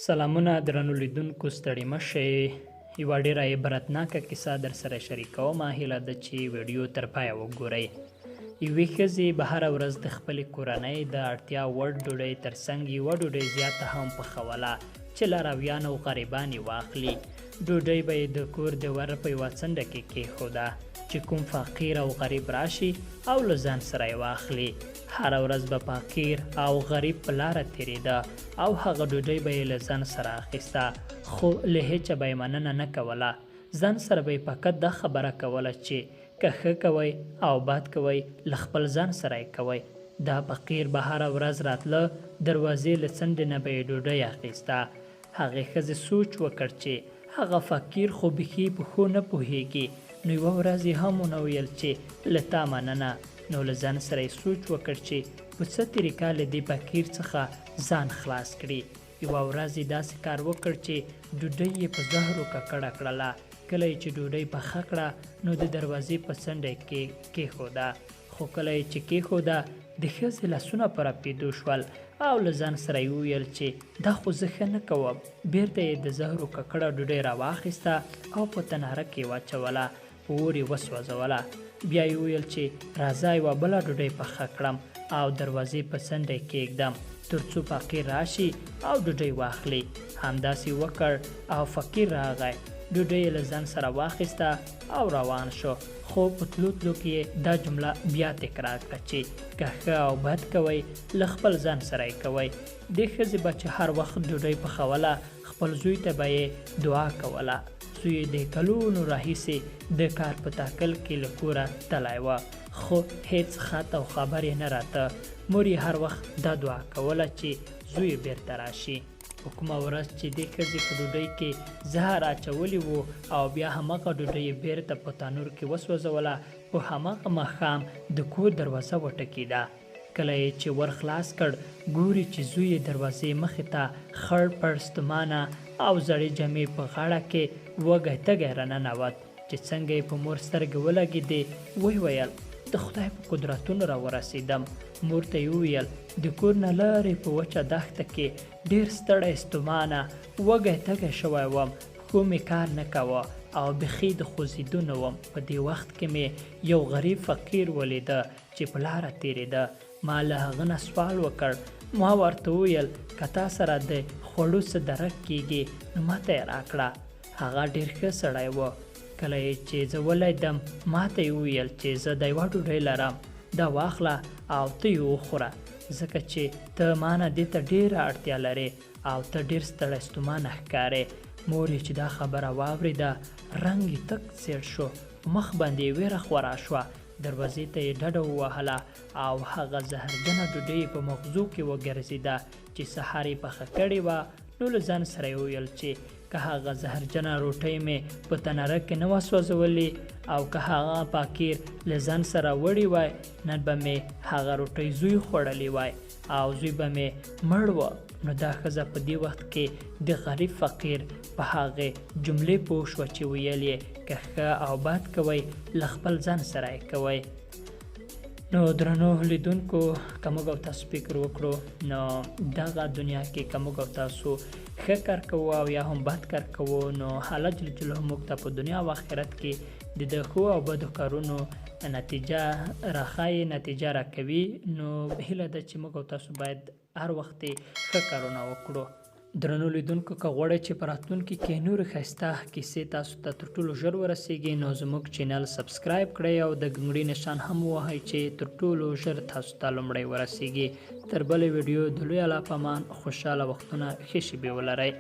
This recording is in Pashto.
سلامونه درنو لیدونکو، ستړي مه شئ. یوه ډېره عبرتناکه کیسه در سره شریکوم. هیله ده چې ویډیو تر پایه وګورئ. یوې ښځې به هره ورځ د خپلې کورنۍ د اړتیا وړ ډوډۍ ترڅنګ یوه ډوډۍ زیاته هم پخوله چې لارویان او غریبان یې واخلي. ډوډۍ به یې د کور د ور په یوه څنډه کې کېښوده چې کوم فقیر او غریب راشي او له ځان سره یې واخلي. هره ورځ به فقیر او غریب په لاره تېرېده او هغه ډوډۍ به یې له ځان سره اخیسته، خو له هیچا به یې مننه نه کوله. ځان سره به یې فقط دا خبره کوله چې که ښه کوئ او بد کوئ له خپل ځان سره یې کوئ. دا فقیر به هره ورځ راتله، دروازې له څنډې نه به یې ډوډۍ اخیسته. هغې ښځې سوچ وکړ چې هغه فقیر خو بیخي په ښو نه پوهېږي. نو یوه ورځ یې هم ونه ویل چې له تا مننه. نو له ځان سره یې سوچ وکړ چې په څه طریقه له دې فقیر څخه ځان خلاص کړي. یوه ورځ یې داسې کار وکړ چې ډوډۍ یې په زهرو ککړه کړله. کله یې چې ډوډۍ پخه کړه نو د دروازې په څنډه یې کېښوده. خو کله یې چې کېښوده د ښځې لاسونه په رپېدو شول او له ځان سره یې وویل چې دا خو زه ښه نه کوم. بیرته یې د زهرو ککړه ډوډۍ راواخیسته او په تناره کې واچوله، په اور یې وسوځوله. بیا یې وویل چې راځه یوه بله ډوډۍ پخه کړم او دروازې په څنډه یې کېږدم تر څو فقیر راشي او ډوډۍ واخلي. همداسې وکړ او فقیر راغی. ډوډۍ یې له ځان سره واخیسته او روان شو. خو په تلو تلو کې یې دا جمله بیا تکرار کړه چې که ښه او بد کوئ له خپل ځان سره یې کوئ. دې ښځې به چې هر وخت ډوډۍ پخوله خپل زوی ته به یې دعا کوله. زوی یې د کلونو راهیسې د کار په تاکل کې له کوره تللی وه، خو هیڅ خط او خبر یې نه راته. مور یې هر وخت دا دعا کوله چې زوی یې بیرته راشي. په کومه ورځ چې دې ښځې په ډوډۍ کې زهر اچولی و او بیا همغه ډوډۍ یې بیرته په تنور کې وسوځوله، په همغه ماښام د کور دروازه وټکېده. کله یې چې ور خلاص کړ ګوري چې زوی یې دروازې مخې ته خړ پړ ستومانه او زړې جامې په غاړه کې وږی تږی راننوت. چې څنګه یې په مور سترګې ولګېدې ویې ویل د خدای په قدرتونو راورسېدم. مور ته یې وویل د کور نه لرې په وچه دښته کې ډېر ستړی ستومانه وږی تږی شوی وم، خو مې کار نه کوه او بیخي د خوځېدو نه وم. په دې وخت کې مې یو غریب فقیر ولیده چې په لاره تېرېده. ما له هغه نه سوال وکړ. ما ورته وویل که تا سره د خوړو څه درک کېږي نو ماته یې راکړه. هغه ډېر ښه سړی و. کله یې چې زه ولیدم ما ته یې وویل چې زه د یوه ډوډۍ لرم، دا واخله او ته یې وخوره، ځکه چې ته ما نه دې ته ډېره اړتیا لرې او ته ډېر ستړی ستومانه ښکارې. مور یې چې دا خبره واورېده رنګ یې تک څېړ شو، مخ باندې یې ویره خورا شوه. دروازې ته یې ډډه ووهله او هغه زهرجنه ډوډۍ په مغزو کې وګرځېده چې سهار یې پخه کړې وه. نو له ځان سره یې وویل چې که هغه زهرجنه روټۍ مې په تناره کې نه وه سوځولې او که هغه فقیر له ځان سره وړی وای نن به مې هغه روټۍ زوی خوړلی وای او زوی به مې مړ و. نو دا ښځه په دې وخت کې د غریب فقیر په هغې جملې پوه شوه چې ویل یې که ښه او بد کوئ له خپل ځان سره یې کوئ. نو درنو لیدونکو، که موږ او تاسو فکر وکړو نو دغه دنیا کې که موږ او تاسو ښه کار کوو او یا هم بد کار کوو نو الله جل جلاله موږ ته په دنیا او آخرت کې د ښو او بدو کارونو نتیجه راښایي، نتیجه راکوي. نو هیله ده چې موږ او تاسو باید هر وخت ښه کارونه وکړو. درنو لیدونکو، که غواړئ چې په راتلونکي کې نورې ښایسته کیسې تاسو ته تر ټولو ژر ورسیږي نو زموږ چینل سبسکرایب کړئ او د ګنګړي نشان هم ووهئ چې تر ټولو ژر تاسو ته لومړی ورسیږي. تر بلې ویډیو د لوی الله په امان خوشحاله وختونه ښې شېبې ولرئ.